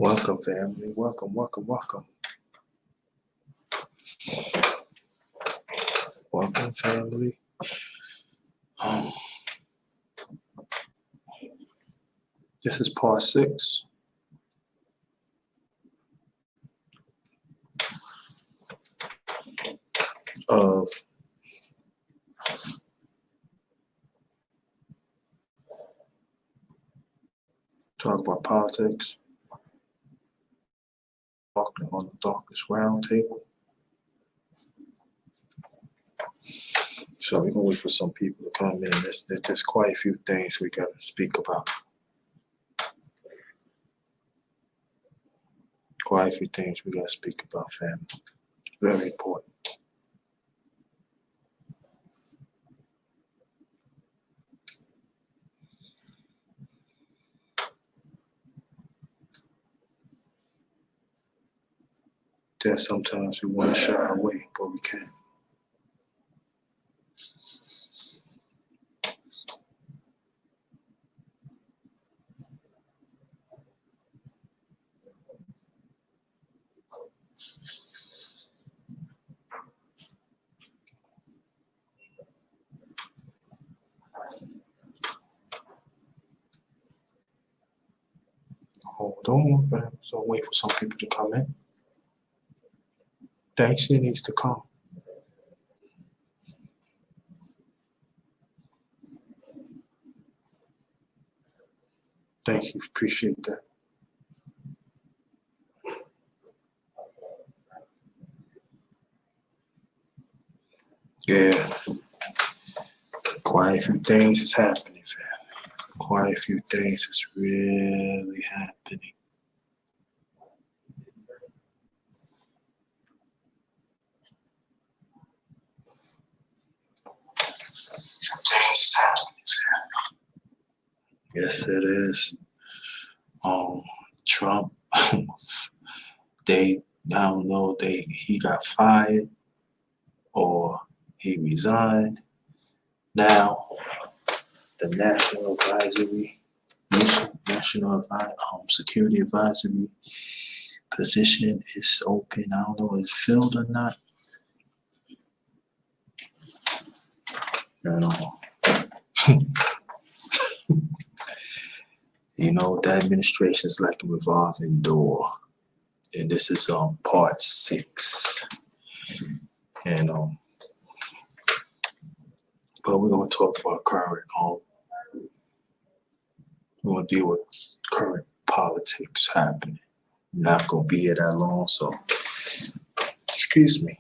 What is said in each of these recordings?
Welcome, family. Welcome, welcome, welcome. Welcome, family. This is part 6 of talk about politics, talking on the darkest round table. So we're gonna wait for some people to come in. There's quite a few things we gotta speak about. Quite a few things we gotta speak about, family. Very important. There's sometimes we want to shy away, but we can't. Hold on, fam. So wait for some people to come in. Daisy needs to come. Thank you, appreciate that. Yeah, quite a few things is happening, fam. Quite a few things is really happening. Things is happening. Yes, it is. Trump, I don't know, he got fired or he resigned. Now, the National Security Advisory position is open. I don't know if it's filled or not. You know, that administration is like a revolving door. And this is part 6. And but we're gonna talk about current we're gonna deal with current politics happening. I'm not gonna be here that long, so excuse me.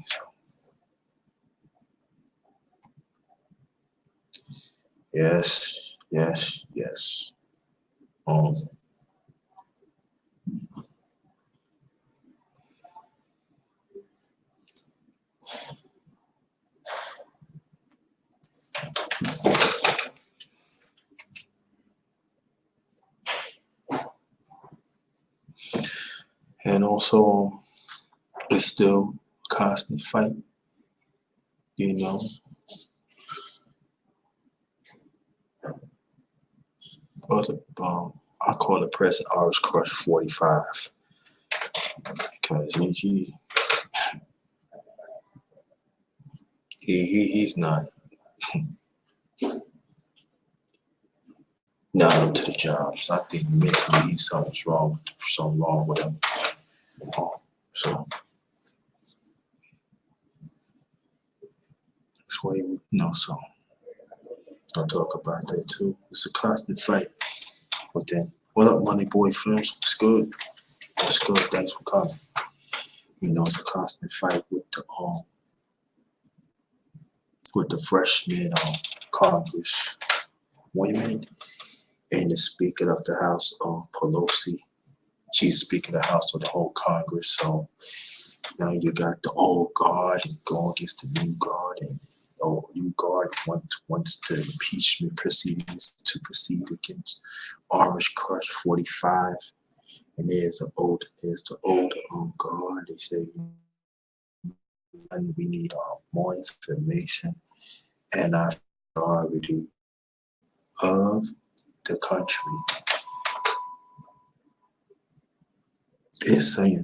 Yes. And also, it's still a constant fight, you know. But I call the president Irish Crush 45 because he's not up to the job. So I think mentally something's wrong with him. So that's why so I'll talk about that too. It's a constant fight. But then, what up, Money Boy Films? It's good. That's good. Thanks for coming. You know, it's a constant fight with the freshman Congress women and the Speaker of the House, Pelosi. She's Speaker of the House of the whole Congress. So now you got the old guard and go against the new guard, and new guard wants the impeachment proceedings to proceed against Orange Crush 45. And there's the older guard. They say we need more information and authority of the country. is saying,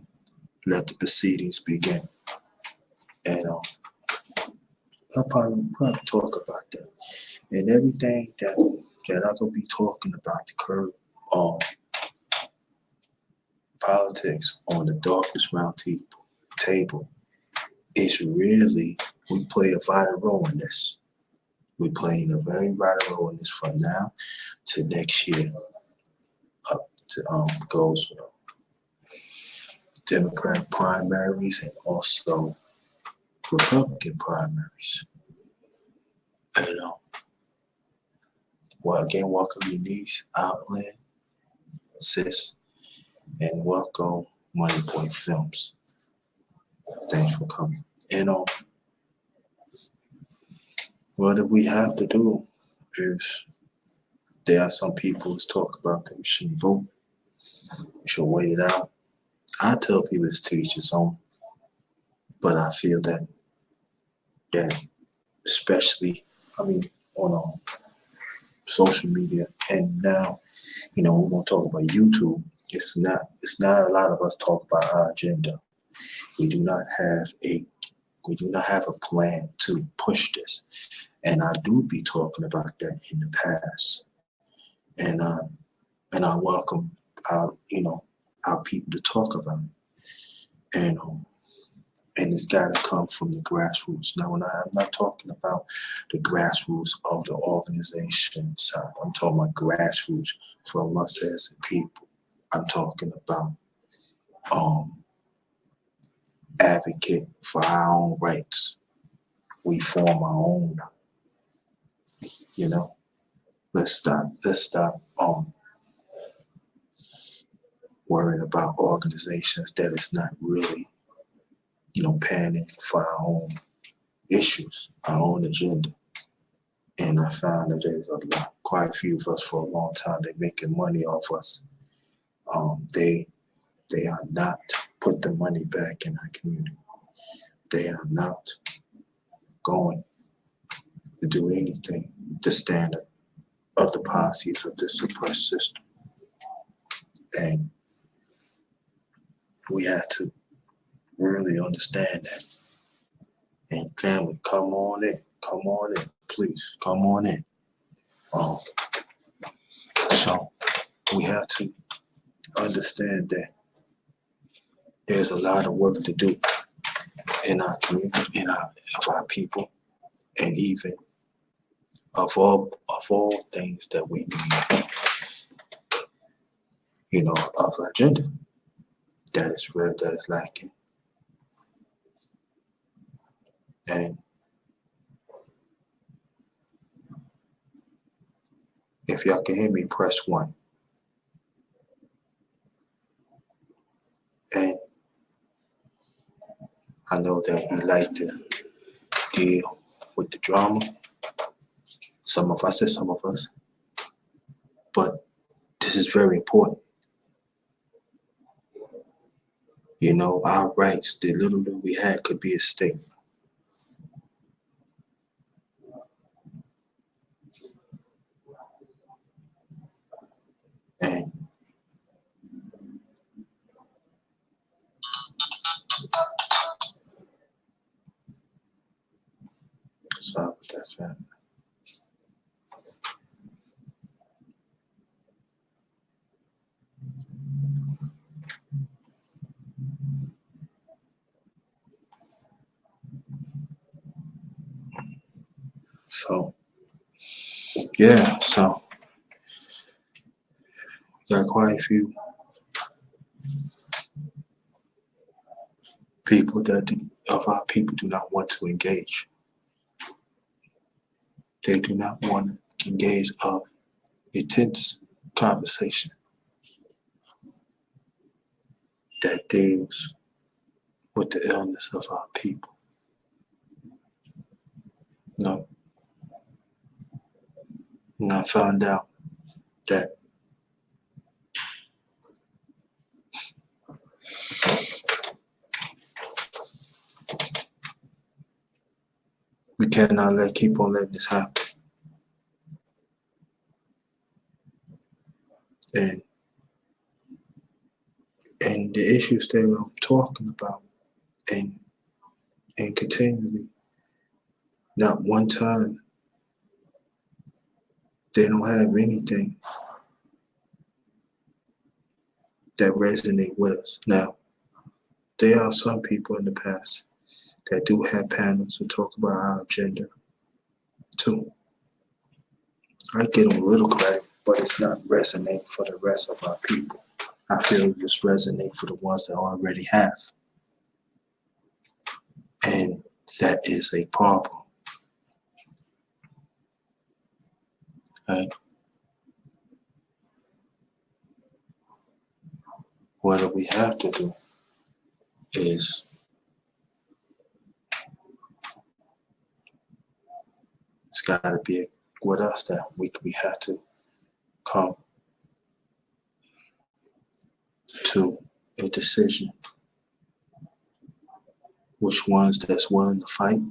let the proceedings begin. And I'll probably talk about that. And everything that I could be talking about the current um, politics on the darkest round table is really, we play a vital role in this. We're playing a very vital role in this from now to next year, up to goes Democratic primaries and also Republican primaries. And well, again, welcome your niece, Outland, sis, and welcome Money Boy Films. Thanks for coming. And what we have to do is, there are some people who talk about that we shouldn't vote, we should wait it out. I tell people it's to each his own, but I feel that especially, I mean, on social media, and now, we're gonna talk about YouTube. It's not a lot of us talk about our agenda. We do not have a plan to push this, and I do be talking about that in the past, and I welcome our people to talk about it, and it's got to come from the grassroots. Now, I'm not talking about the grassroots of the organization side. I'm talking about grassroots from us as a people. I'm talking about advocate for our own rights. We form our own. Let's stop worrying about organizations that is not really panning for our own issues, our own agenda. And I found that there's quite a few of us for a long time, they're making money off us. They are not put the money back in our community. They are not going to do anything to stand up of the policies of this oppressed system. And we have to really understand that. And family, come on in, please, come on in. So we have to understand that there's a lot of work to do in our community, of our people, and even of all things that we need, of agenda that is lacking. And if y'all can hear me, press 1. And I know that we like to deal with the drama. Some of us, but this is very important. Our rights, the little that we had, could be at stake. And sorry about that, family. So, yeah, so we got quite a few people of our people do not want to engage. They do not want to engage of intense conversation that deals with the illness of our people. No. And I found out that we cannot keep on letting this happen. And the issues that I'm talking about, and continually, not one time they don't have anything that resonate with us. Now, there are some people in the past that do have panels to talk about our agenda too. I give them a little credit, but it's not resonating for the rest of our people. I feel it just resonate for the ones that already have. And that is a problem. Right? What we have to do is it's got to be with us that we have to come to a decision. Which ones that's willing to fight,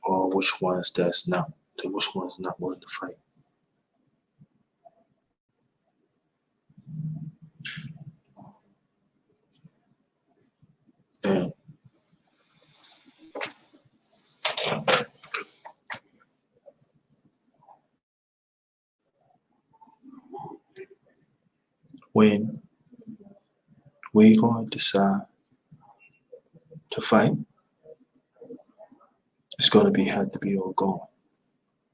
or which ones that's not. Which ones not willing to fight. And when we're going to decide to fight, it's going to have to be ongoing.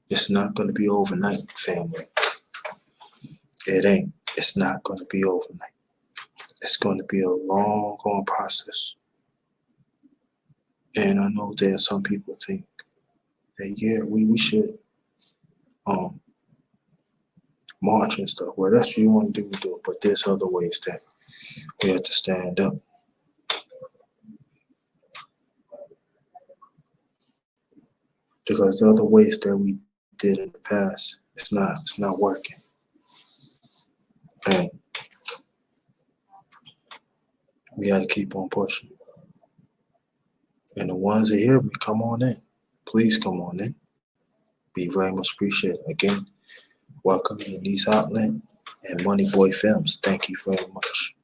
It's not going to be overnight, family. It ain't. It's not going to be overnight. It's going to be a long going process. And I know that some people think that, yeah, we should march and stuff. Well, that's what you want to do, we do it. But there's other ways that we have to stand up. Because the other ways that we did in the past, it's not working. And we got to keep on pushing. And the ones that hear me, come on in. Please come on in. Be very much appreciated. Again, welcome to Nice Outland and Money Boy Films. Thank you very much.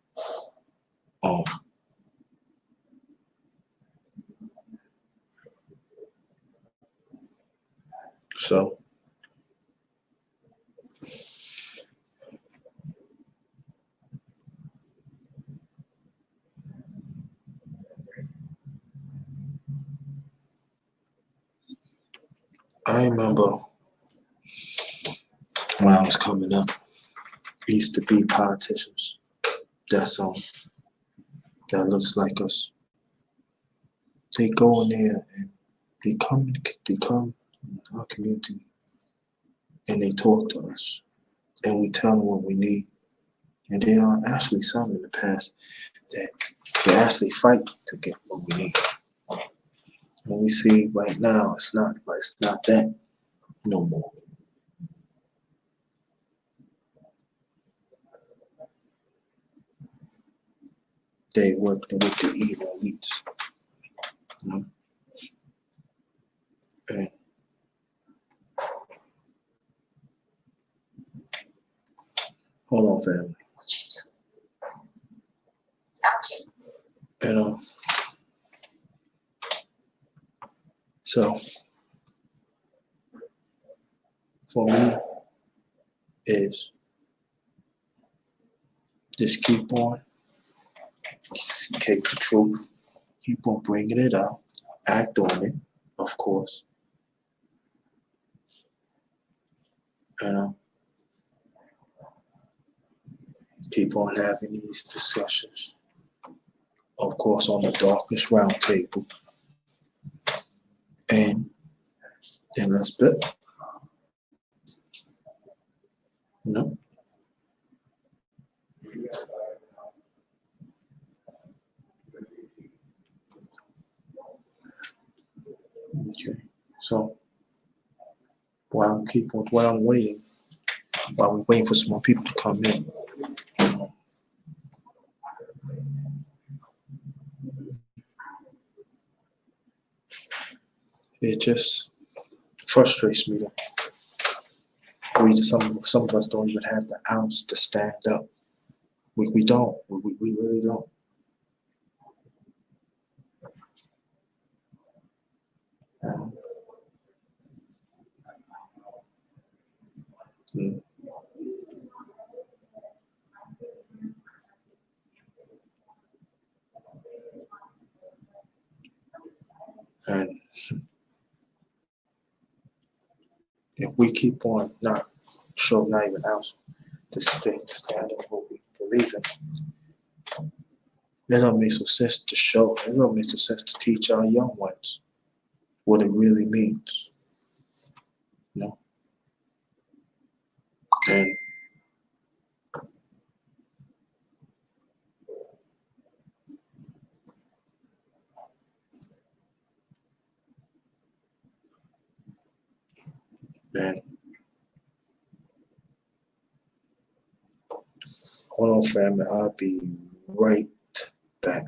So I remember when I was coming up, it used to be politicians that looks like us. They go in there and they come in our community and they talk to us and we tell them what we need. And there are actually some in the past that they actually fight to get what we need. And we see right now it's not that no more. They work with the evil elites. You know? And hold on, family. And so for me is just keep on, take the truth, keep on bringing it out, act on it, of course. And keep on having these discussions. Of course, on the Darkness Round Table. And then let's build. You know? Okay. So while I'm waiting, while we're waiting for some more people to come in. It just frustrates me that some of us don't even have the ounce to stand up We don't. We really don't. Mm. And if we keep on not even else to stand up what we believe in, it don't make some sense to show. It don't make some sense to teach our young ones what it really means. You know, and and hold on, family. I'll be right back.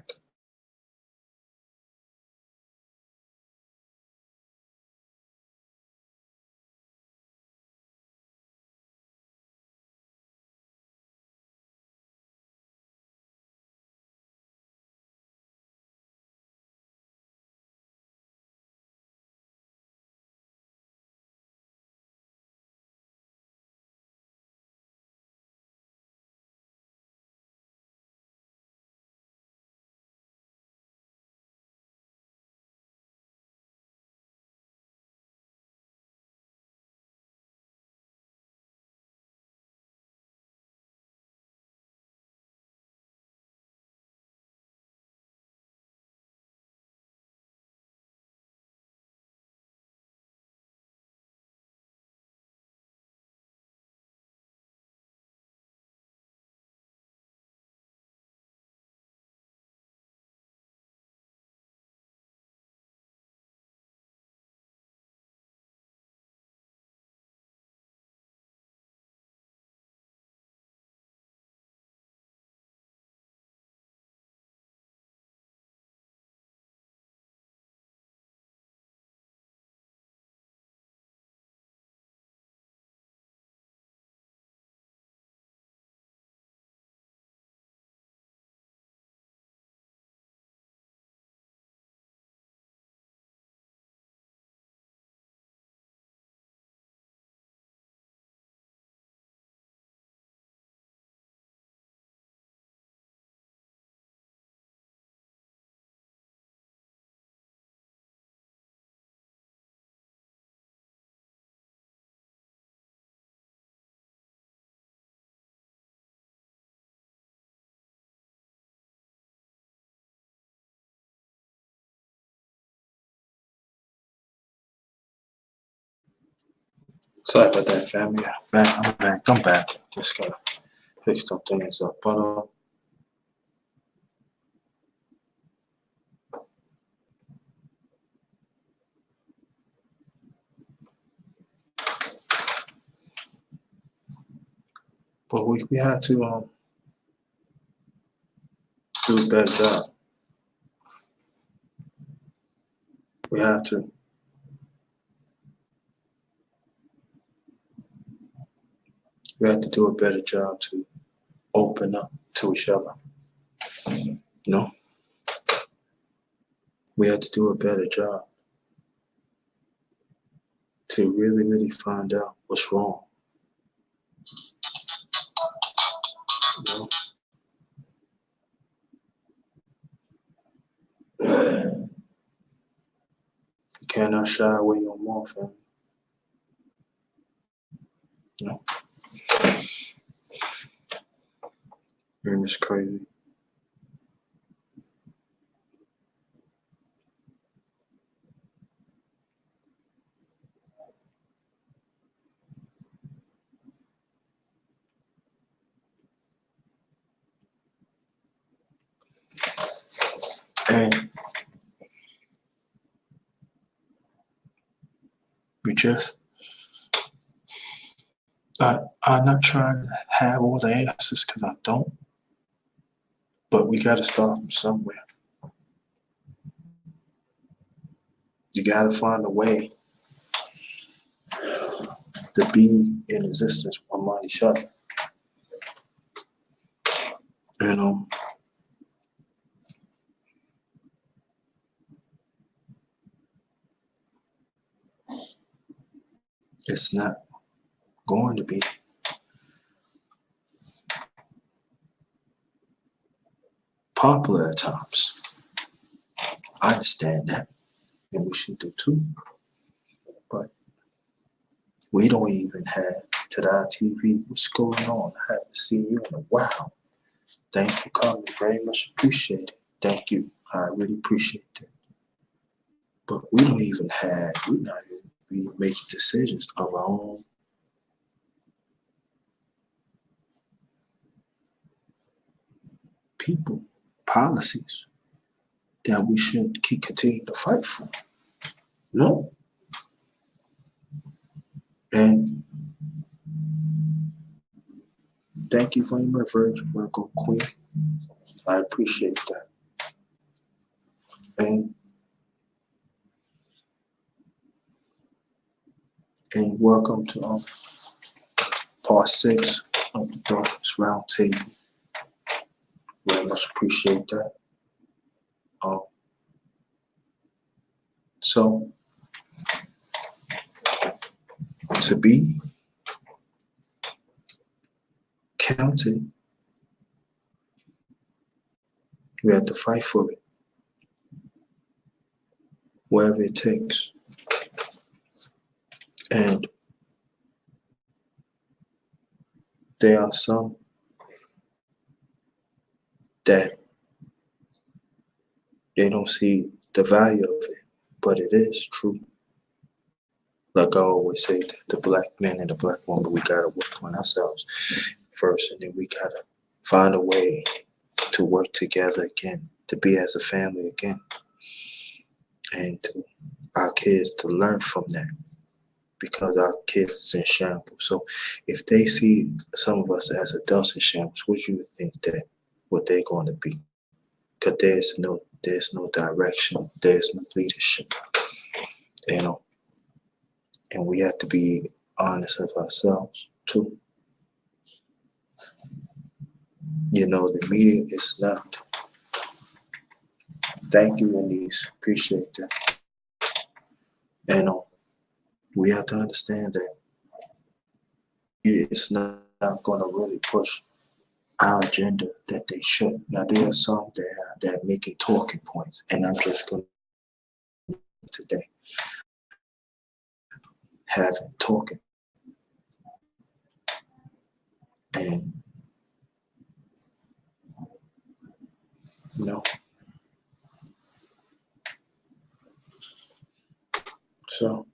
Sorry about that, family. I'm back. I'm back. Just gotta fix some things up. But we had to do a better job. We have to. We have to do a better job to open up to each other. No, we have to do a better job to really find out what's wrong. You you cannot shy away no more, fam. No, it's crazy. And we just, I'm not trying to have all the answers because I don't, but we got to start from somewhere. You got to find a way to be in existence among each other. And it's not going to be popular at times. I understand that, and we should do too. But we don't even have Tada TV. What's going on? I haven't seen you in a while. Thanks for coming. Very much appreciate it. Thank you. I really appreciate that. But we don't even have, we're not even be making decisions of our own people, policies that we should keep continue to fight for. No. And thank you very much, Virgo Queen. I appreciate that. And welcome to part 6 of the Darkness Round Table. Very much appreciate that. So to be counted, we have to fight for it, wherever it takes. And there are some that they don't see the value of it, but it is true. Like I always say, that the black man and the black woman, we gotta work on ourselves first, and then we gotta find a way to work together again, to be as a family again, and to our kids to learn from that, because our kids is in shambles. So if they see some of us as adults in shambles, what do you think that what they're going to be? Because there's no direction, there's no leadership, you know, and we have to be honest of ourselves too. You know, the media is not. Thank you, Denise. Appreciate that. And we have to understand that it's not going to really push our agenda that they should. Now, there are some that are making talking points, and I'm just going to today having talking. And, you know, so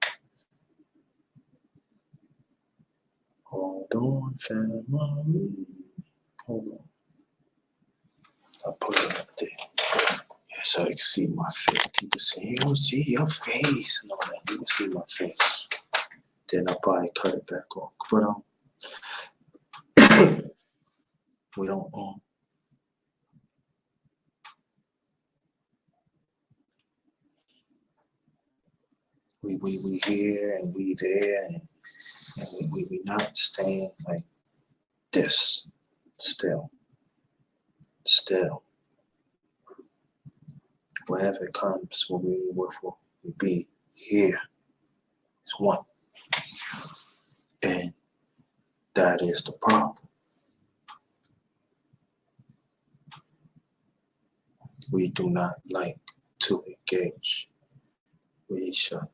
hold on, family. Hold on. I'll put it up there. Yeah, so you can see my face. People say, you don't see your face and all that. You can see my face. Then I'll probably cut it back off. But we don't we here and we there, and we not staying like this still wherever it comes, when we be here is one, and that is the problem. We do not like to engage with each other.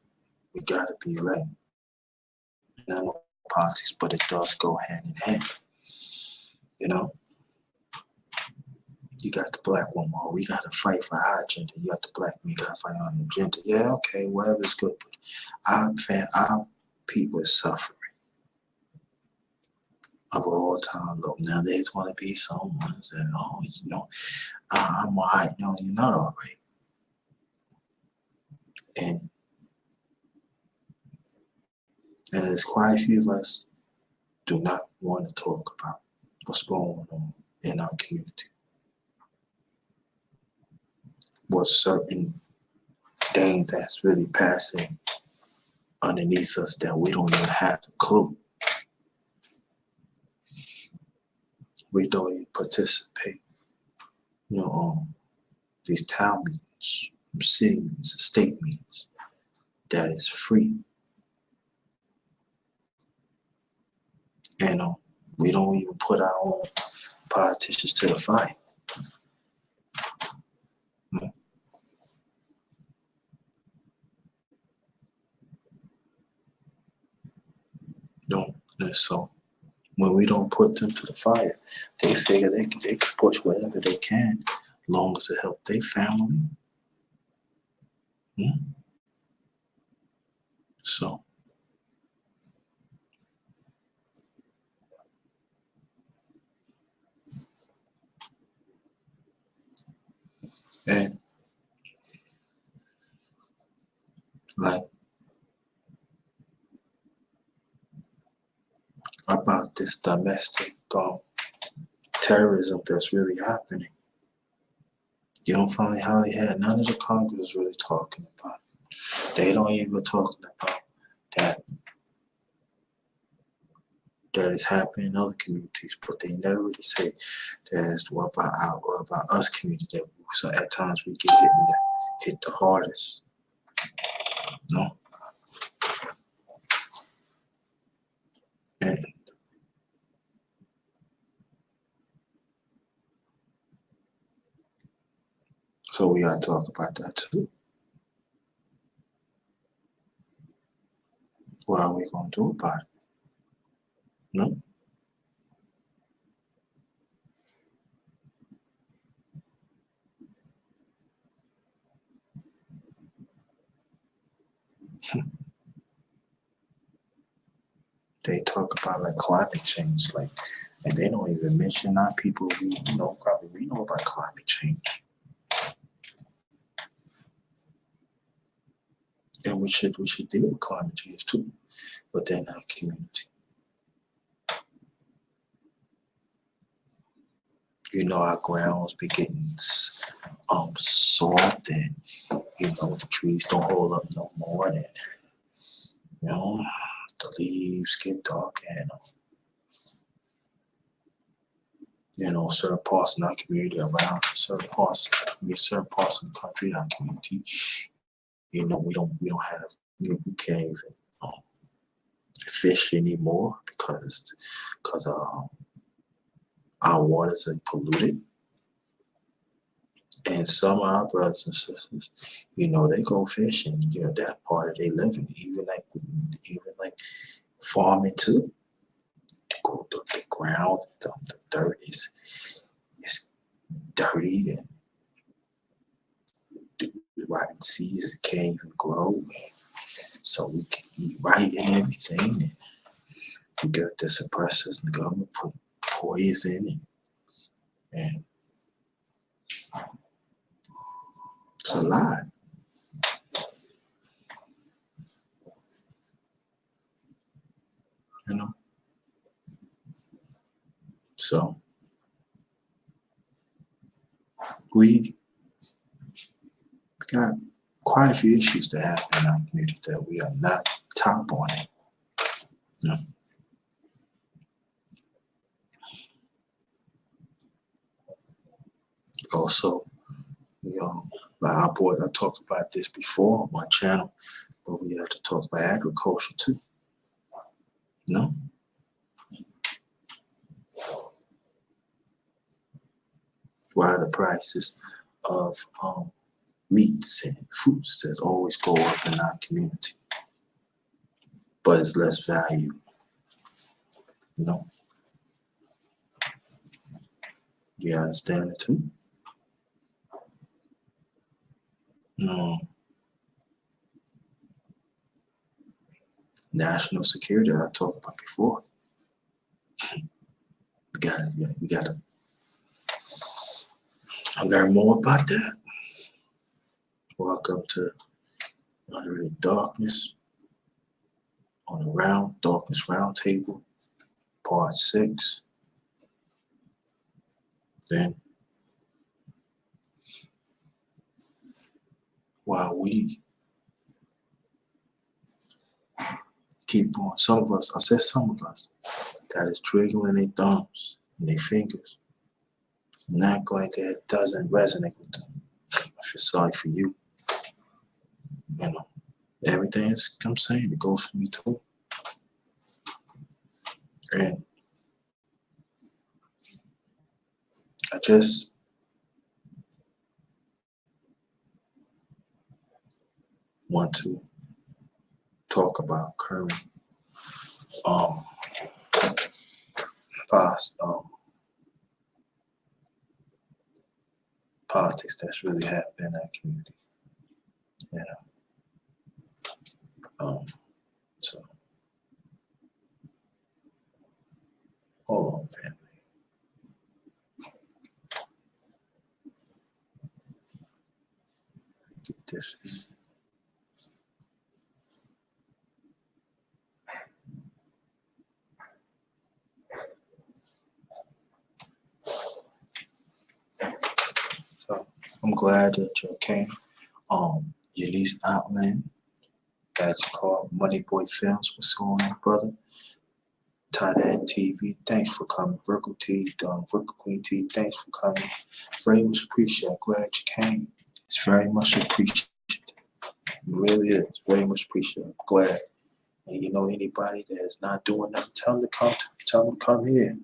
We gotta be right. Not no politics, but it does go hand in hand. You know, you got the black woman, oh, we gotta fight for our agenda. You got the black man, gotta fight our agenda. Yeah, okay, whatever is good, but our people is suffering of all time low. Now there's gonna be some ones that, oh, you know, I'm all right. No, you're not all right. And there's quite a few of us do not want to talk about what's going on in our community. What's certain things that's really passing underneath us that we don't even have a clue. We don't even participate you know, these town meetings, city meetings, state meetings, that is free. And we don't even put our own politicians to the fight. Don't. So when we don't put them to the fire, they figure they can push whatever they can, as long as it helps their family. So, and like about this domestic terrorism that's really happening, you don't find how they had none of the Congress is really talking about it. They don't even talking about that is happening in other communities, but they never really say that's what about us community that so at times we get hit the hardest. No. And so we gotta talk about that too. What are we gonna do about it? No. They talk about like climate change, like, and they don't even mention our people. We know probably we know about climate change, and we should deal with climate change too, within our community. You know, our grounds be getting soft, and you know the trees don't hold up no more. And you know the leaves get dark, and you know certain parts in our community around certain parts of the country, our community. You know we don't have we can't even fish anymore because our waters are polluted. And some of our brothers and sisters, you know, they go fishing, you know, that part of their living, even like farming too. The ground, the dirt is dirty, and the rotten seeds can't even grow. And so we can eat right and everything. And we got the suppressors, and the government put poison, and it's a lot. You know. So we got quite a few issues that happen in our community that we are not top on it. You know? Also, you know, like our boy, I talked about this before on my channel, but we have to talk about agriculture too. You know? Why the prices of meats and fruits that always go up in our community, but it's less value. You know? You understand it too? No. National security that I talked about before. We gotta learn more about that. Welcome to Under the Darkness on the Darkness Roundtable, Part 6. Then, while we keep on, some of us, I said some of us, that is twiddling their thumbs and their fingers, and act like it doesn't resonate with them. I feel sorry for you. You know, everything is, I'm saying, it goes for me too. And I just want to talk about current um past politics that's really happening in our community. You know, so hold on, family. Get this in. So I'm glad that you came. Elise Outland, as you call Money Boy Films. What's going on, brother? Tight TV, thanks for coming. Virgo T, Virgo Queen T, thanks for coming. Very much appreciated. Glad you came. It's very much appreciated. It really is. Very much appreciated. Glad. And you know, anybody that is not doing that, tell them to come. Tell them to come here.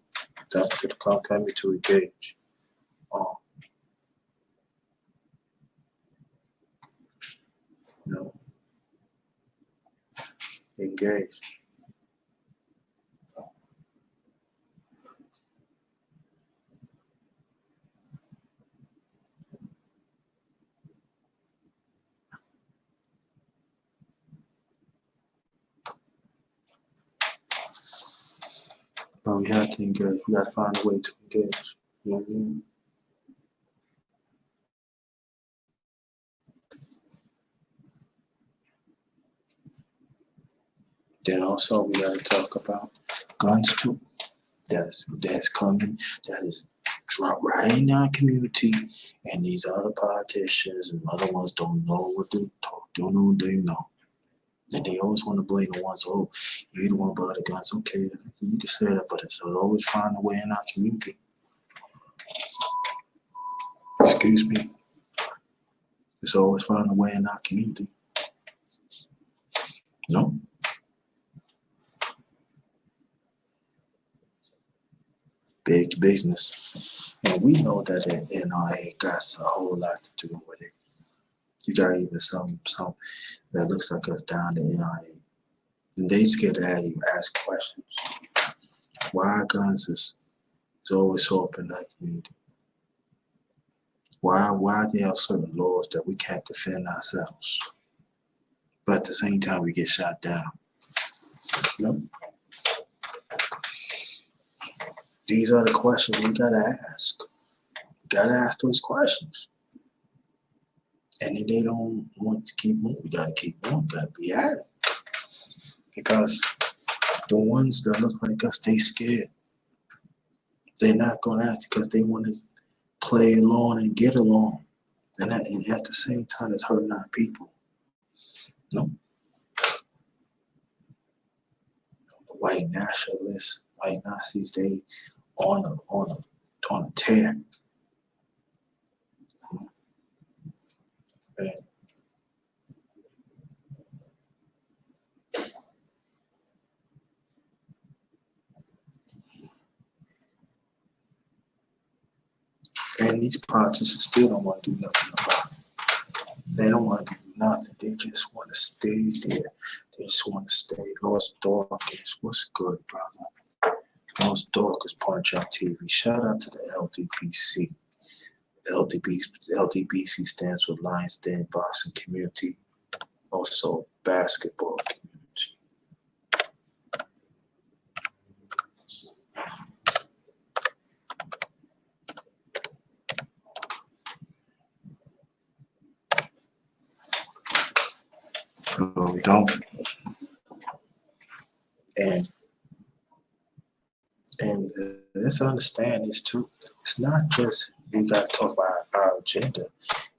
Tell them to come here to engage. You know, engage. But we have to engage. We got to find a way to engage. You know what I mean? Then also we got to talk about guns too. That's coming. That is drop right in our community, and these other politicians and other ones don't know what they talk. Don't know what they know, and they always want to blame the ones. Oh, you the one about the guns. Okay, you can say that, but it's always find a way in our community. Excuse me. It's always find a way in our community. No. Big business. And we know that the NRA got a whole lot to do with it. You got even some that looks like us down the NRA. And they scared to ask questions. Why guns is always so up in that community? Why there are certain laws that we can't defend ourselves? But at the same time we get shot down. You know? These are the questions we gotta ask. We gotta ask those questions. And if they don't want to keep moving, we gotta keep moving, gotta be at it. Because the ones that look like us, they scared. They're not gonna ask because they want to play along and get along. And at the same time, it's hurting our people. No. The white nationalists, white Nazis, they on a tear. And these politicians still don't want to do nothing about it. They don't want to do nothing. They just want to stay there. They just want to stay. Lost Dorcas, what's good, brother? Lost Dorcas Punch on TV. Shout out to the LDBC. LDBC stands for Lions Den Boxing Community, also basketball community. So we don't. And let's understand this too. It's not just we got to talk about our agenda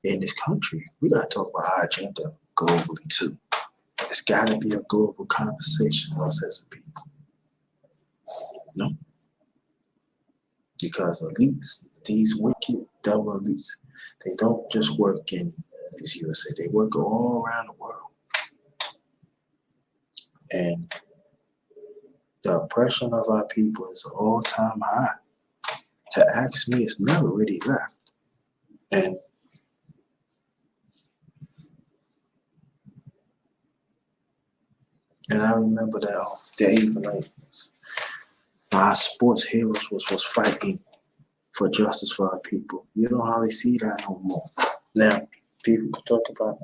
in this country. We got to talk about our agenda globally too. It's got to be a global conversation of us as a people. No, because these wicked double elites, they don't just work in this USA, they work all around the world. And the oppression of our people is an all-time high. To ask me, it's never really left. And I remember that even like our sports heroes was fighting for justice for our people. You don't hardly see that no more. Now, people could talk about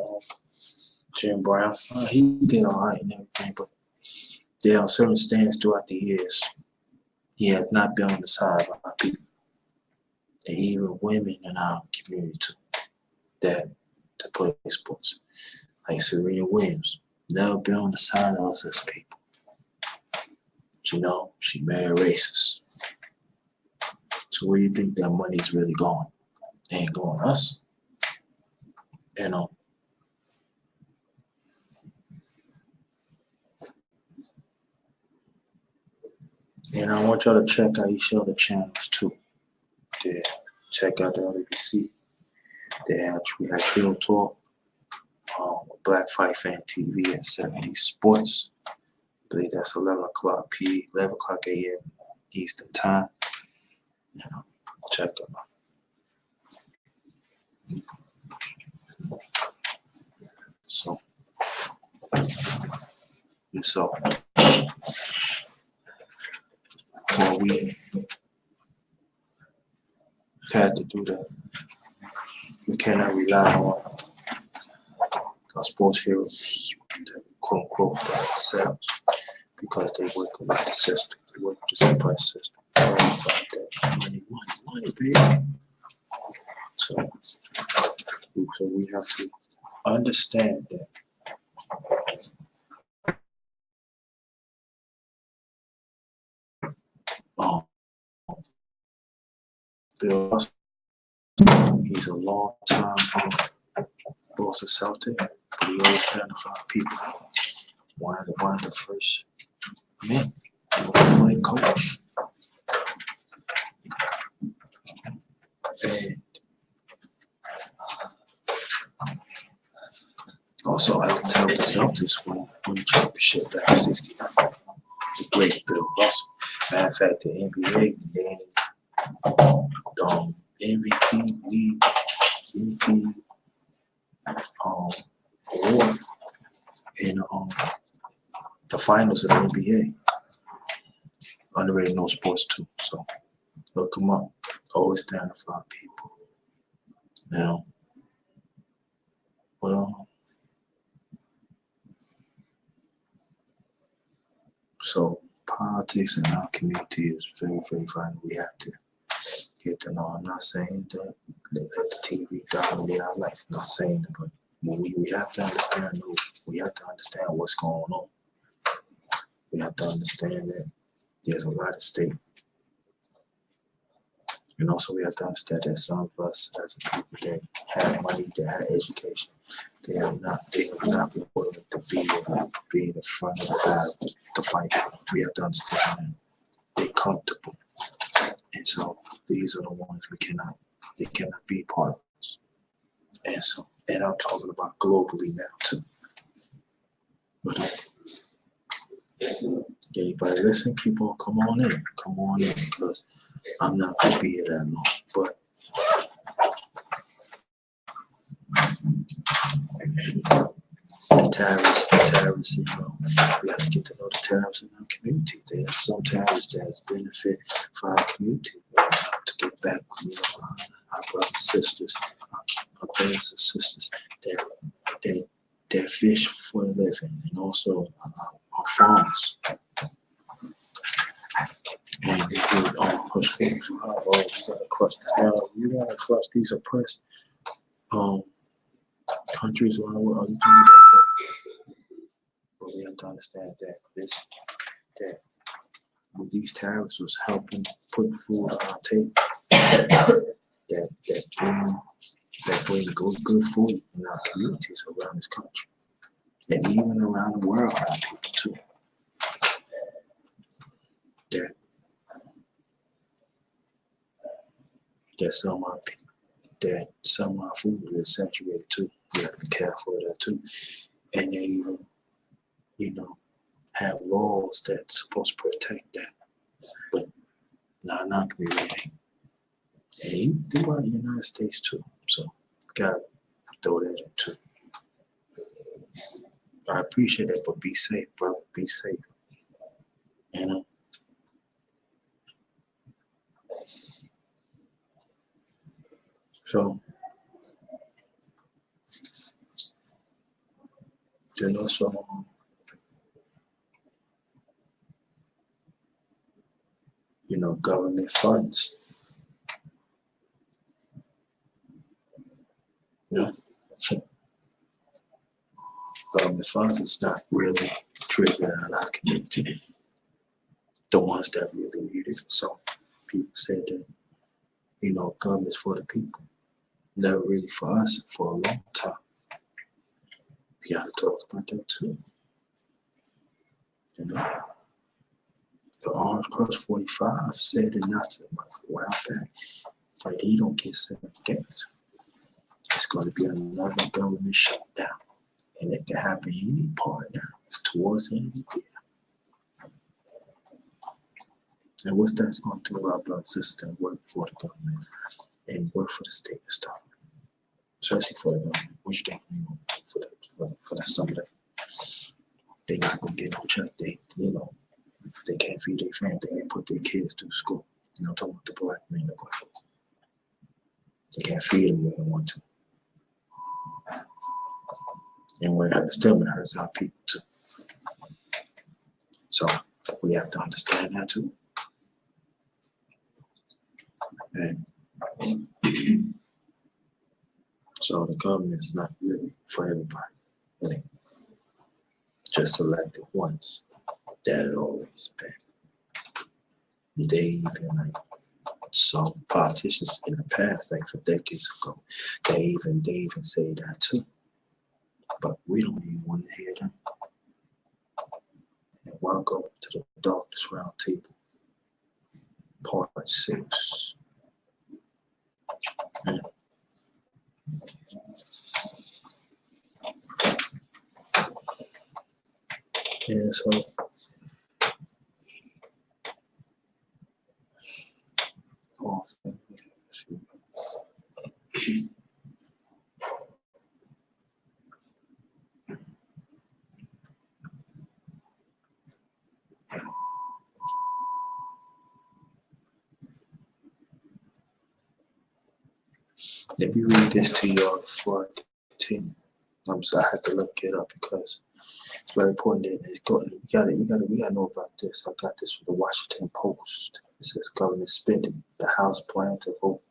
Jim Brown. He did all right and everything, but there are certain stands throughout the years. He has not been on the side of our people. And even women in our community too, that play sports, like Serena Williams, never been on the side of us as people. But you know, she married racist. So where do you think that money is really going? It ain't going us. You know. And I want y'all to check out each other channels too. Yeah. Check out the LBC. We had Trio Talk, Black Fight Fan TV at 70 Sports. I believe that's 11 o'clock a.m. Eastern Time. You know, check them out. So well, we had to do that. We cannot rely on our sports heroes, quote unquote, themselves, because they work with the system. They work with the supply system. It's all about that money, baby. So we have to understand that. Bill Russell, he's a long-time Boston Celtic, but he always standing for our people. One of the first men who played coach. And also helped the Celtics win the championship back in '69. The great Bill Russell. Matter of fact, the NBA named MVP league award in the finals of the NBA. Underrated No Sports too. So look them up. Always standing for our people. You know. But so politics in our community is very, very vital. We have to get to know. I'm not saying that let the TV dominate our life. I'm not saying that, but we have to understand. We have to understand what's going on. We have to understand that there's a lot at stake. And also we have to understand that some of us as a people that have money, that have education, they are not willing to be in the front of the battle to fight. We have to understand that they're comfortable. And so these are the ones they cannot be part of us. And I'm talking about globally now too. But anybody listen, come on in, because I'm not gonna be here that long. But the terrorists, you know, we have to get to know the terrorists in our community. There are some terrorists that has benefit for our community, to get back, you know, our brothers and sisters, our brothers and sisters that fish for a living, and also our farmers. And they did push forward for our role. We gotta crush this. Now, you want to crush these oppressed countries around the world, other countries, but we have to understand that with these tariffs was helping put food on our table, that bring good food in our communities around this country, and even around the world, our people too. That that some of our food is saturated too. We have to be careful of that too. And they even, you know, have laws that's supposed to protect that. But not in our community. And even throughout the United States too. So gotta throw that in too. I appreciate that, but be safe, brother. Be safe. You know. So so government funds. You know, government funds is not really triggered in our community. The ones that really need it. So people said that, government's for the people. Never really for us for a long time. We gotta talk about that too. You know. The Orange Cross 45 said it not a while back. Like he don't get certain things. It's gonna be another government shutdown. And it can happen any part now. It's towards the end of the year. And what's that's going to do to our blood sisters that work for the government and work for the state and stuff, especially for the government. What you think for that, for that some of that? They not gonna get no check. They can't feed their family. They can't put their kids through school. I'm talking about the black men, the black women. They can't feed them when they want to. And when it still hurts our people too. So we have to understand that too. And so the government is not really for everybody. It ain't just selected ones that it always been. They even some politicians in the past, like for decades ago, they even say that too. But we don't even want to hear them. And welcome to the Darkness Round Table, Part 6. Yeah. So let me read this to you before I continue. I'm sorry, I had to look it up because it's very important that it's going. We gotta know about this. I got this from the Washington Post. It says government spending. The House plan to vote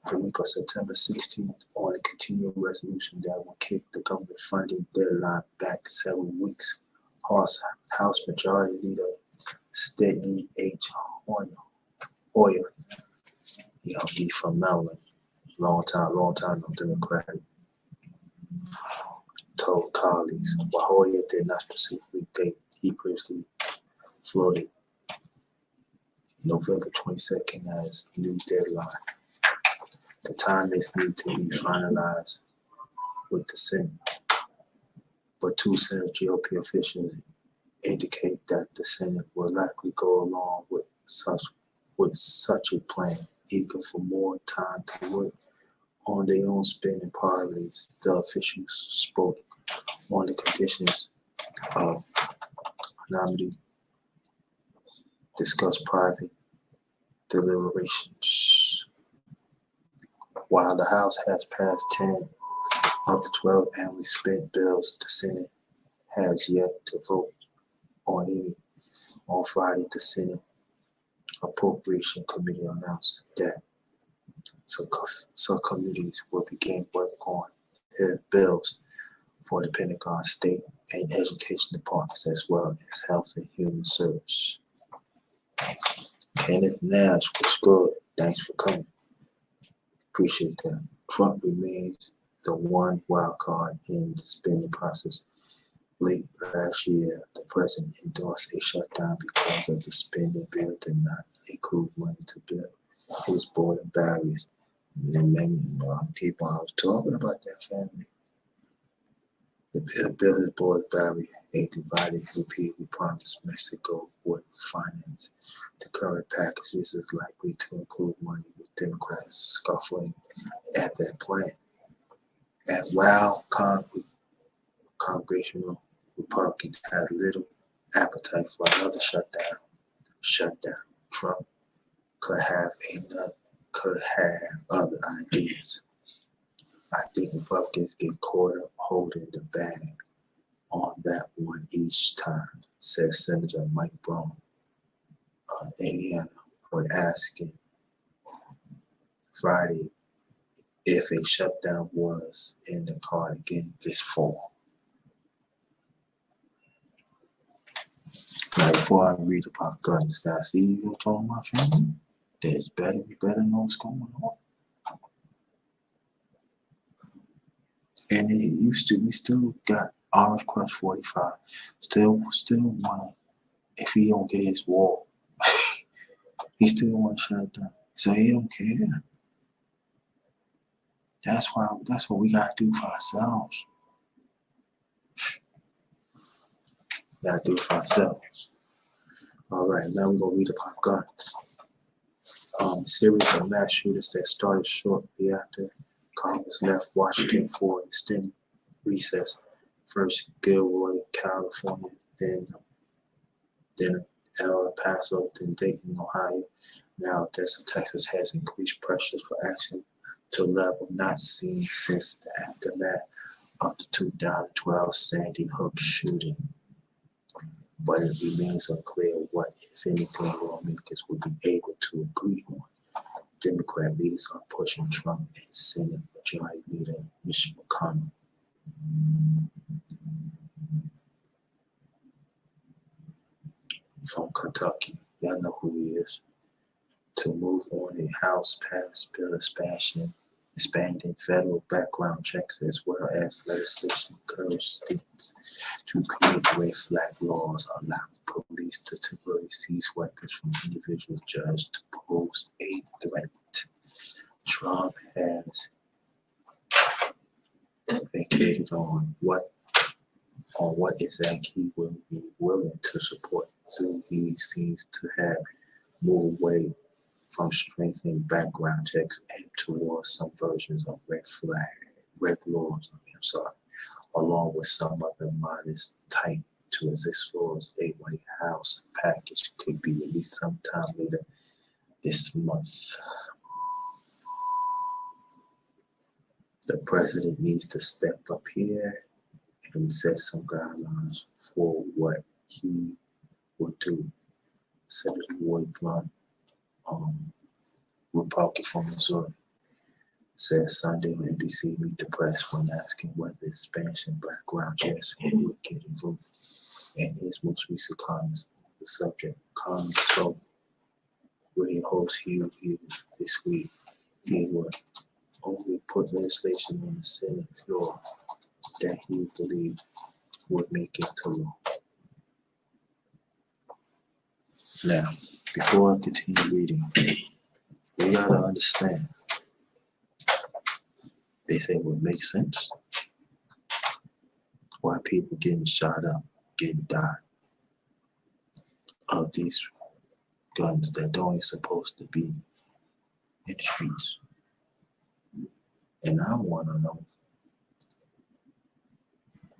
the week of September 16th on a continuing resolution that will kick the government funding deadline back 7 weeks. House Majority Leader Steny H. Hoyer, he's from Maryland. Long time, no Democratic, told colleagues, while Hoyer did not specifically date, he previously floated November 22nd as new deadline. The time is need to be finalized with the Senate, but two Senate GOP officials indicate that the Senate will likely go along with such a plan, eager for more time to work on their own spending priorities. The officials spoke on the conditions of anonymity, discussed private deliberations. While the House has passed 10 of the 12 annually spent bills, the Senate has yet to vote on any. On Friday, the Senate Appropriation Committee announced that subcommittees will begin work on bills for the Pentagon, State and Education Departments, as well as Health and Human Service. Kenneth Nash was good. Thanks for coming. Appreciate that. Trump remains the one wild card in the spending process. Late last year, the president endorsed a shutdown because of the spending bill did not include money to build his border barriers And then people, I was talking about that family. The bill his boys Barry a divided repeatedly promised Mexico would finance the current packages is likely to include money with Democrats scuffling at that plan. And while congressional Republicans had little appetite for another shutdown, Trump could have other ideas. I think Republicans get caught up holding the bag on that one each time, said Senator Mike Brown of Indiana, when asking Friday if a shutdown was in the card again this fall. Now, before I read about guns, now see you talking about family? You better know what's going on. And we still got Orange Crush 45. Still wanna, if he don't get his wall, he still wanna shut it down. So he don't care. That's what we gotta do for ourselves. We gotta do it for ourselves. All right, now we're gonna read about guns. A series of mass shootings that started shortly after Congress left Washington for an extended recess. First Gilroy, California, then El Paso, then Dayton, Ohio. Now Odessa, Texas has increased pressures for action to a level not seen since the aftermath of the 2012 Sandy Hook shooting. But it remains unclear what, if anything, lawmakers will be able to agree on. Democrat leaders are pushing Trump and Senate Majority Leader Mitch McConnell from Kentucky, y'all know who he is, to move on a House-passed bill expanding federal background checks as well as legislation encourage states to create red flag laws allowing police to temporarily seize weapons from individuals judged to pose a threat. Trump has vacated on what exactly he will be willing to support, so he seems to have moved away from strengthening background checks and towards some versions of red laws, along with some other modest type to exist laws. A White House package could be released sometime later this month. The president needs to step up here and set some guidelines for what he would do. Senator Roy Blunt, Republican from Missouri, said Sunday on NBC Meet the Press when asking whether expansion background checks would get a vote. In his most recent comments on the subject, McConnell told radio host Hugh Evans this week he would only put legislation on the Senate floor that he believed would make it to law. Now, before I continue reading, we gotta understand. They say what makes sense. Why people getting shot up, getting died of these guns that don't even supposed to be in the streets. And I wanna know,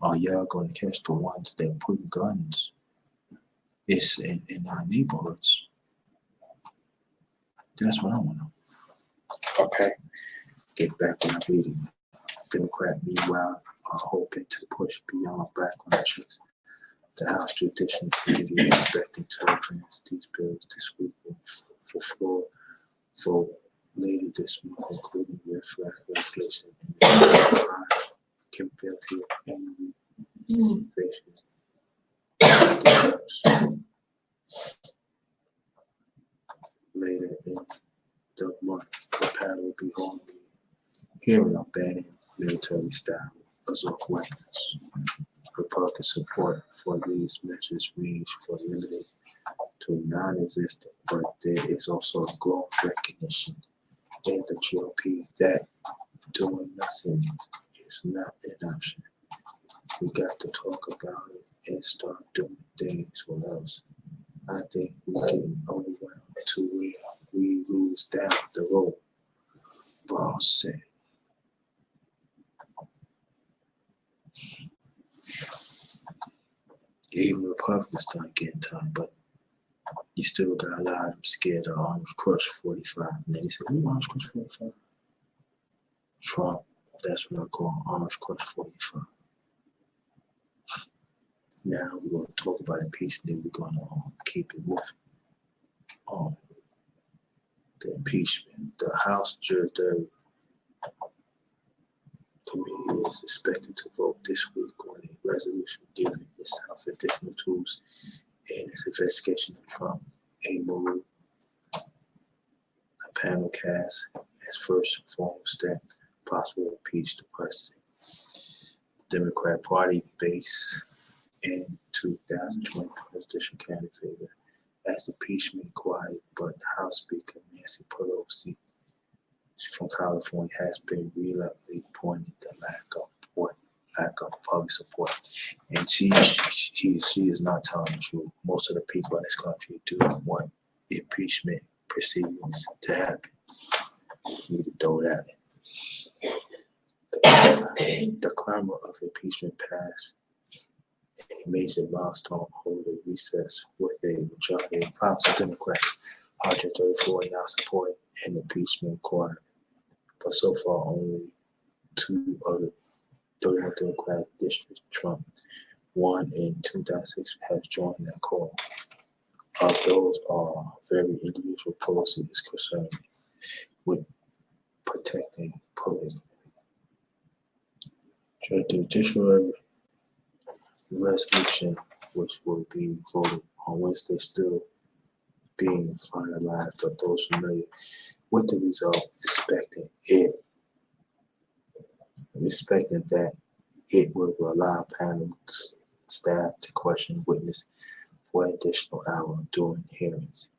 are y'all gonna catch the ones that put guns in our neighborhoods? That's what I wanna know. Okay, get back on reading. Democrat, meanwhile, are hoping to push beyond background checks. The House Judicial Committee is expecting to advance these bills this week for floor vote later this month, including red flag legislation and the capability of immunization. Later in the month, the panel will be holding a hearing on banning military-style assault weapons. Republican support for these measures range from limited to non-existent, but there is also a growing recognition and the GOP that doing nothing is not an option. We got to talk about it and start doing things, or else I think we're getting overwhelmed to where we lose down the road. Brown said. Even Republicans start getting tired, but you still got a lot of them scared of Orange Crush 45. And then he said, who Orange Crush 45? Trump. That's what I call Orange Crush 45. Now we're going to talk about impeachment, then we're going to keep it moving. The impeachment. The House Judiciary Committee is expected to vote this week on a resolution giving itself additional tools in its investigation of Trump. A move a panel cast as first and foremost that possibly impeach the president. The Democrat Party base in 2020 presidential candidate as impeachment inquiry, but House Speaker Nancy Pelosi from California has been reluctantly pointing the lack of public support, and she is not telling the truth. Most of the people in this country do want impeachment proceedings to happen. We need to throw that in. The clamor of impeachment passed a major milestone over the recess with a majority of House Democrats, 134 now support an impeachment inquiry. But so far, only 2 of the 31 Democratic districts Trump won in 2006 has joined that call. Of those are very individual policy is concerned with protecting police. The judicial resolution, which will be voted on Wednesday, still being finalized, but those familiar with the result expecting that it will allow panel staff to question witness for an additional hour during hearings.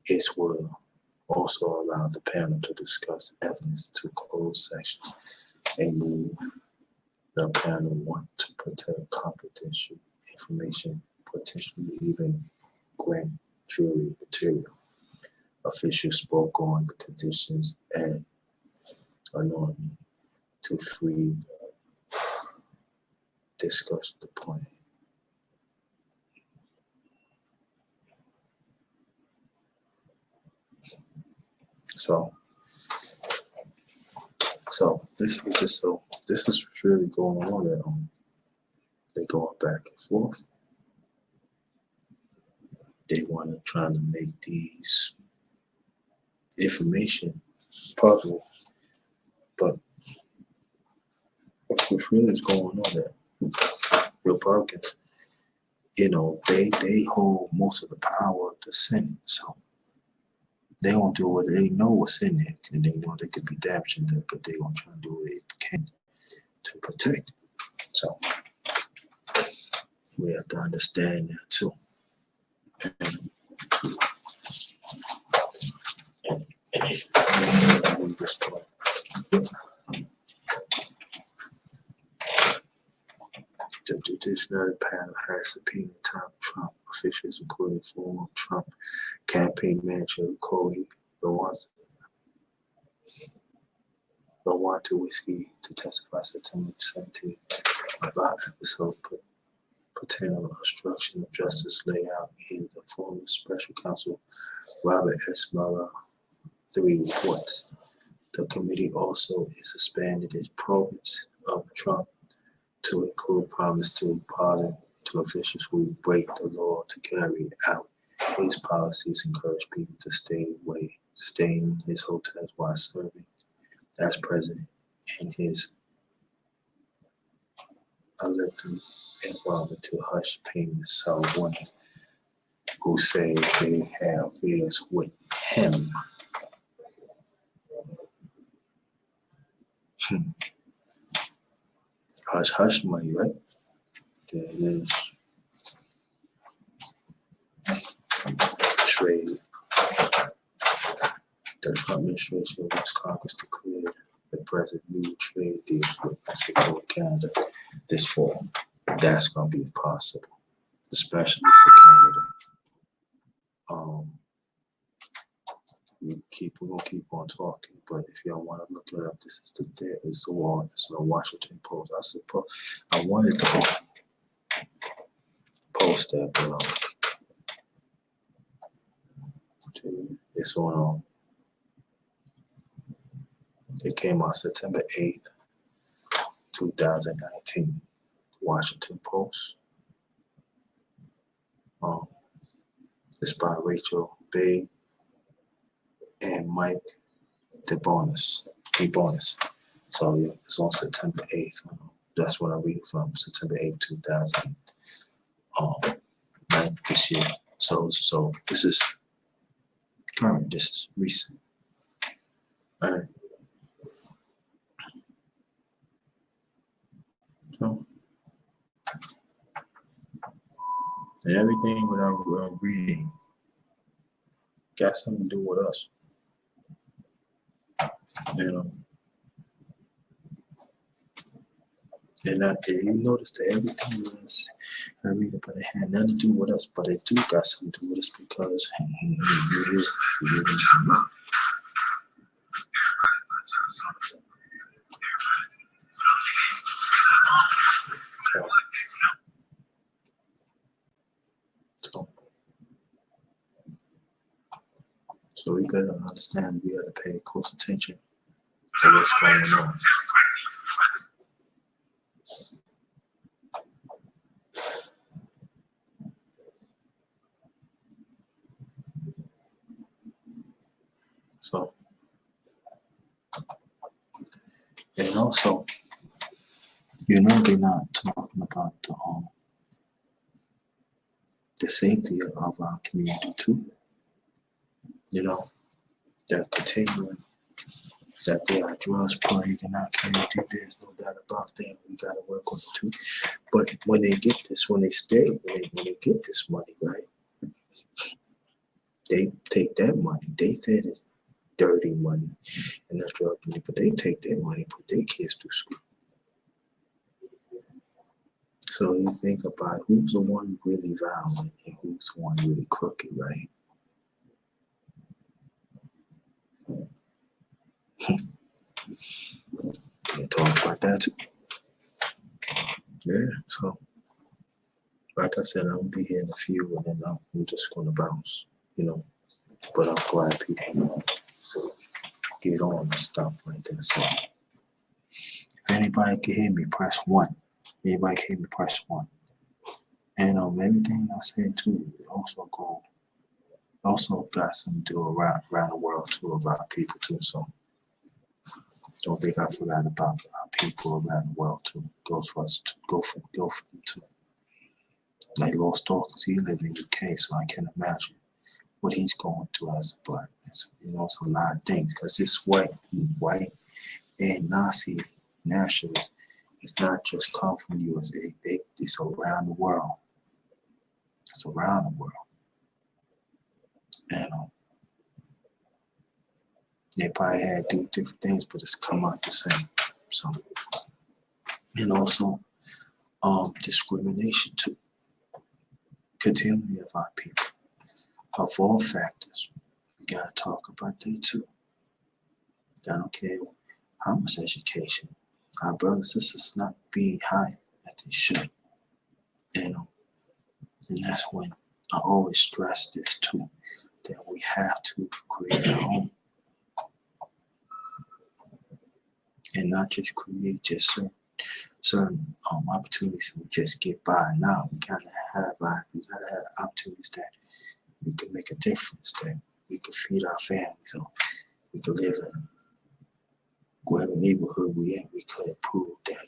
It will also allow the panel to discuss evidence to closed sessions, a move the panel want to protect confidential information, potentially even grand jury material. Officials spoke on the conditions and anonymity to free discuss the plan. So this is really going on there. They're going back and forth. They want to try to make these information public, but what really is going on there? Republicans, they hold most of the power of the Senate, so they won't do what they know what's in there, and they know they could be damaging that, but they gonna try to do what they can to protect it. So we have to understand that too. The Judiciary Panel has subpoenaed top Trump officials, including former Trump campaign manager Cody Lewinsky, to testify September 17 about episodes pertaining obstruction of justice laid out in the former Special Counsel Robert S. Mueller 3 reports. The committee also expanded its probes of Trump to include promise to pardon to officials who break the law to carry out his policies, encourage people to stay in his hotels while serving as president, and his elected involvement to hush payments of women who say they have affairs with him. Hush, hush money, right? There it is. Trade. The Trump administration of this Congress declared the present new trade deals with Mexico and Canada this fall. That's going to be impossible, especially for Canada. We're gonna keep on talking, but if y'all want to look it up, this is the wall. It's the Washington Post. I wanted to post that, but it's on. It came out September 8th, 2019. Washington Post. It's by Rachel Bay and Mike DeBonis. So yeah, it's on September 8th. That's what I'm reading from, September 8th, 2009 this year. So this is current. This is recent. And so, and everything what I'm reading got something to do with us. And you notice that everything is I read it, but it had nothing to do with us, but it do got something to do with us because so we better understand we have to pay close attention to what's going on. So, and also, they're not talking about the safety of our community too. They're continuing that there are drugs plagued in our community. There's no doubt about that. We got to work on it too. But when they get this, when they get this money, right? They take that money. They said it's dirty money and that's drug money, but they take that money, put their kids through school. So you think about who's the one really violent and who's the one really crooked, right? Can't talk about that too. Yeah, so like I said, I'm gonna be here in a few and then I'm just gonna bounce, But I'm glad people get on and stuff like that. So if anybody can hear me, press 1. Anybody can hear me, press 1. And everything I said too, also got something to do around the world too, about people too. So don't think I forgot about our people around the world too. Goes for us too. Go for them too. Like Lost Dawkins, he live in the UK, so I can't imagine what he's going through as a black. It's a lot of things because this white and Nazi nationalists, it's not just come from the USA. It's around the world. It's around the world. And they probably had to do different things, but it's come out the same. So, and also discrimination too. Continually of our people. Of all factors, we gotta talk about that too. I don't care how much education our brothers and sisters not being high that they should. And that's when I always stress this too, that we have to create our own. And not just create just certain opportunities we just get by. Now we gotta have opportunities that we can make a difference, that we can feed our families, so we can live in whatever neighborhood we in. We could improve that,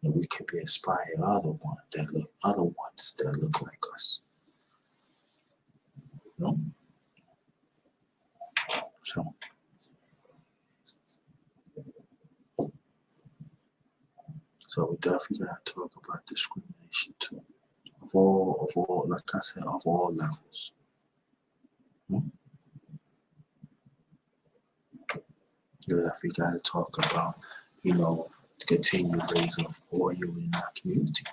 and we could be inspired other ones that look like us. So we definitely gotta talk about discrimination too. Of all, like I said, of all levels. If we got to talk about, you know, the continued raise of oil in our community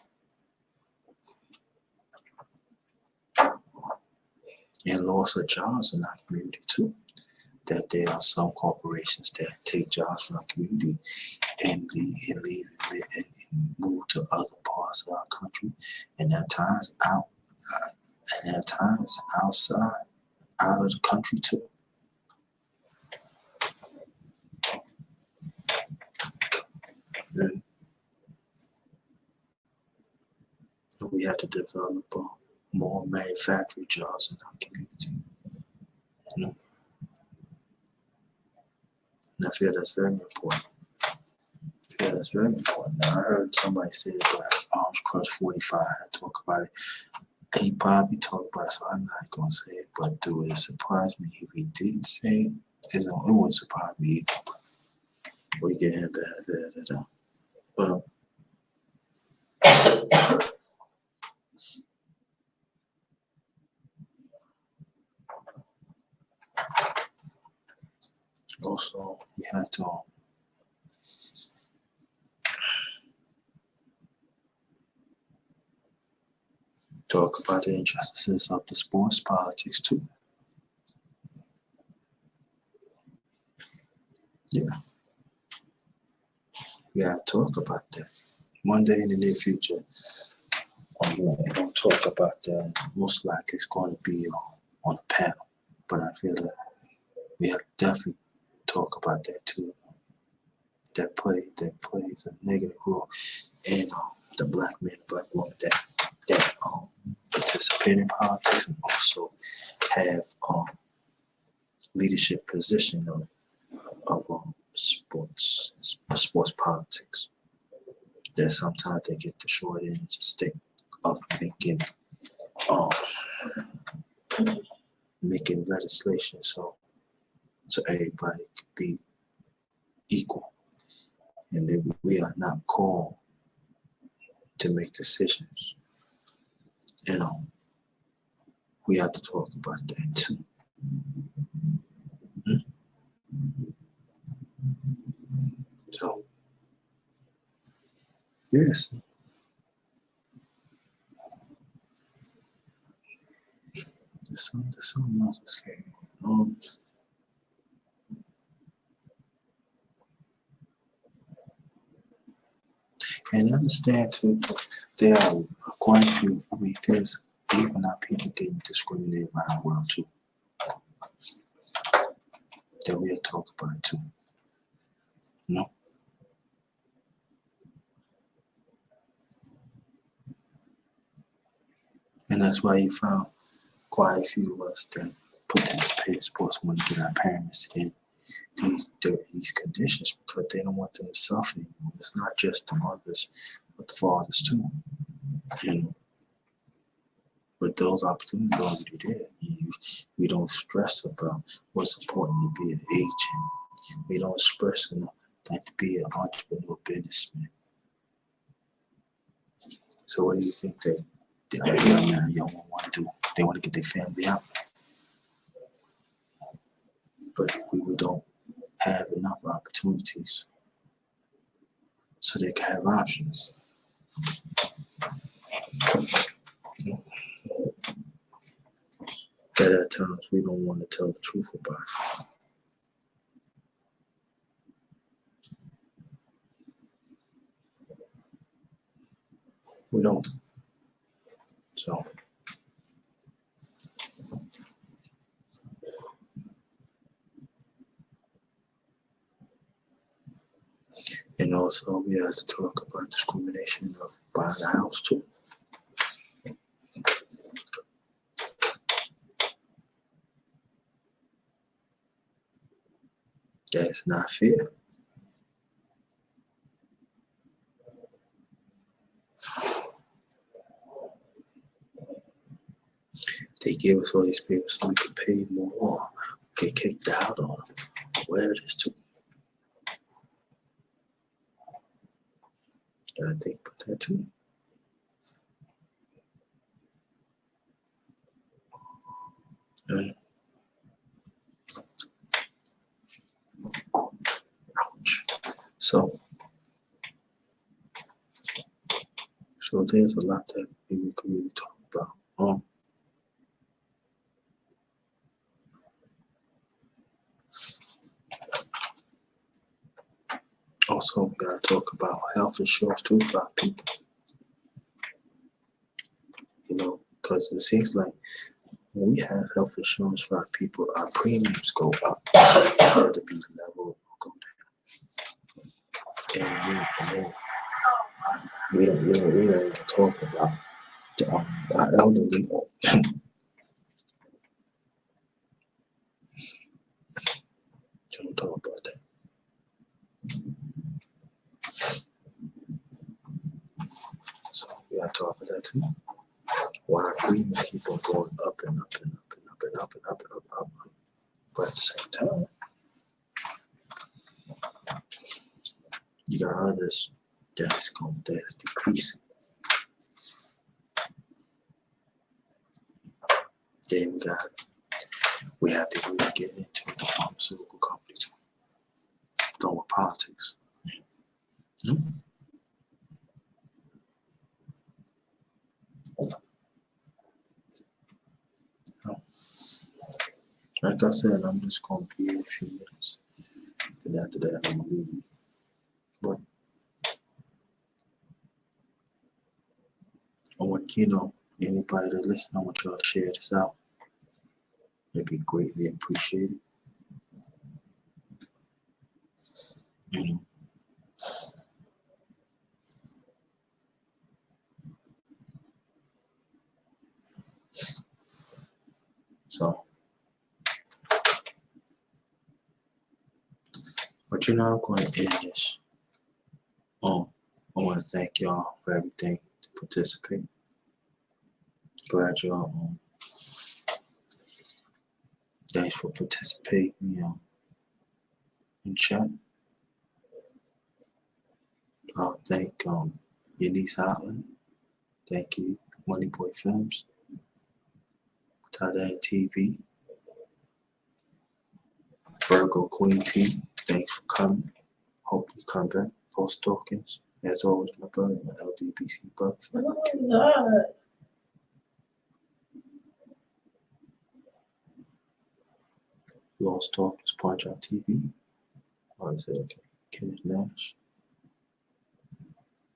and loss of jobs in our community too. That there are some corporations that take jobs from our community and leave and move to other parts of our country, and at times and at times outside out of the country too. And we have to develop more manufacturing jobs in our community. You know? And I feel that's very important. Yeah, that's very important. Now, I heard somebody say that Arms Crush 45 had talked about it. He probably talked about it, so I'm not going to say it, but do it surprise me if he didn't say it? It wouldn't surprise me either. We can have that. But also, we had to talk about the injustices of the sports politics too. Yeah, we got to talk about that. One day in the near future, I'm going to talk about that. Most likely it's going to be on a panel, but I feel that we have to definitely talk about that too. That plays a negative role in the black man and black woman that participate in politics and also have leadership position of sports politics. That sometimes they get the short end of the stick of um, making legislation so everybody can be equal, and that we are not called to make decisions. You know, we have to talk about that too. So yes, there's something else to say. Um, and I understand too, there are quite a few. I mean, there's even now people getting discriminated around the world too. That we'll talk about too. You know, and that's why you found quite a few of us that participate in sports want to get our parents in these conditions because they don't want them to suffer anymore. It's not just the mothers, but the fathers too. You know, but those opportunities are already there. We don't stress about what's important to be an agent. We don't express enough like to be an entrepreneur businessman. So what do you think that the young man or young woman want to do? They want to get their family out, but we don't have enough opportunities so they can have options. That at times we don't want to tell the truth about it. We don't. So, and also we have to talk about discrimination of buying a house too. That's not fair. They give us all these people so we can pay more, get kicked out on them, whatever it is too. I think about that too. And So there's a lot that we could really talk about. Also, we gotta talk about health insurance too for our people. Because it seems like when we have health insurance for our people, our premiums go up instead of be level or go down. And then we don't even talk about our elderly. Don't talk about that. So we gotta talk about that too. Why our premiums keep on going up and up and up and up and up and up and up. But at the same time, you got others that's decreasing. Then we have to really get into the pharmaceutical company too. Don't with politics. Like I said, I'm just gonna be here a few minutes. Then after that, I'm gonna leave. But I want anybody that listen, I want y'all to share this out. It'd be greatly appreciated. So, but I'm going to end this. I want to thank y'all for everything to participate. Glad y'all. Thanks for participating in chat. Thank Eunice Outlet. Thank you, Money Boy Films, Tada TV, Virgo Queen T. Thanks for coming. Hope you come back. Post Dawkins. As always, my brother, my LDBC brother. Lost Dawkins, Punch Out TV. Or is it okay? Kenneth Nash.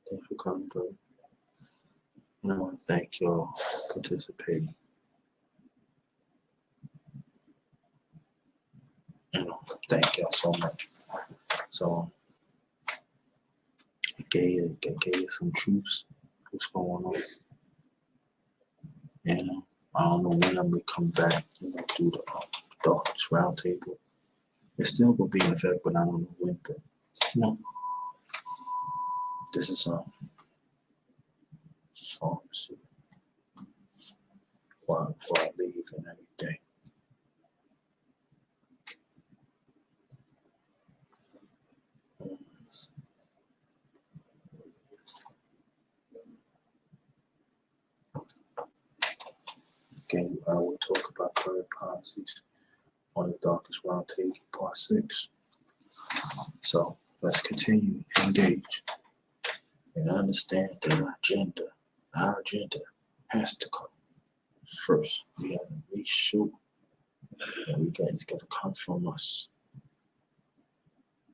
Thanks for coming, brother. And I want to thank y'all for participating. Thank y'all so much. So, I gave you some truths. What's going on? I don't know when I'm gonna come back. Do the Darkness Roundtable. It's still gonna be in effect, but I don't know when. But this is let's see. Before I leave and everything. Again, I will talk about current policies on the Darkest Roundtable, Part 6. So let's continue to engage and understand that our agenda has to come first. We have to make sure that it's got to come from us.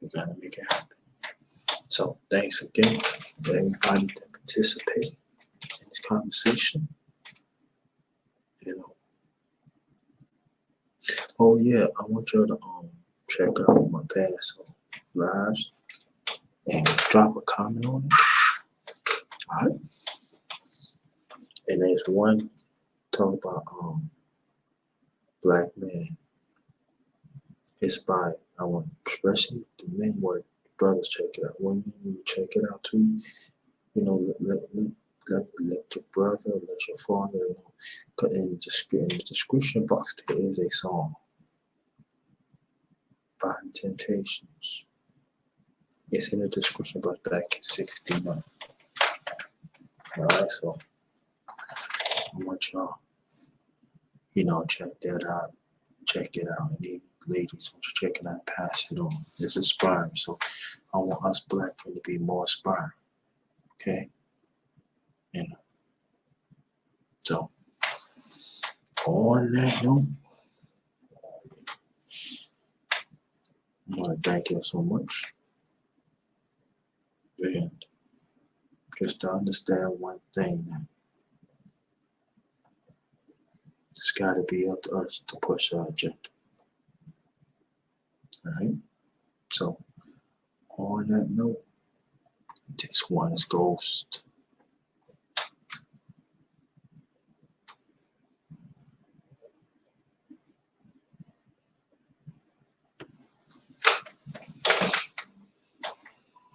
We got to make it happen. So thanks again for everybody that participated in this conversation. Oh yeah, I want y'all to check out my past lives and drop a comment on it. Alright. And there's one talk about black man. It's by especially the men what brothers check it out. Women you check it out too. Let your brother, let your father know. In the description box there is a song by the Temptations. It's in the description box back in 69. Alright, so I want y'all, check that out. Check it out. And even ladies, want you check it out, pass it on. It's inspiring. So I want us black men to be more inspiring. Okay? You know. So on that note, I want to thank you so much. And just to understand one thing that it's got to be up to us to push our agenda. Right? So on that note, this one is Ghost.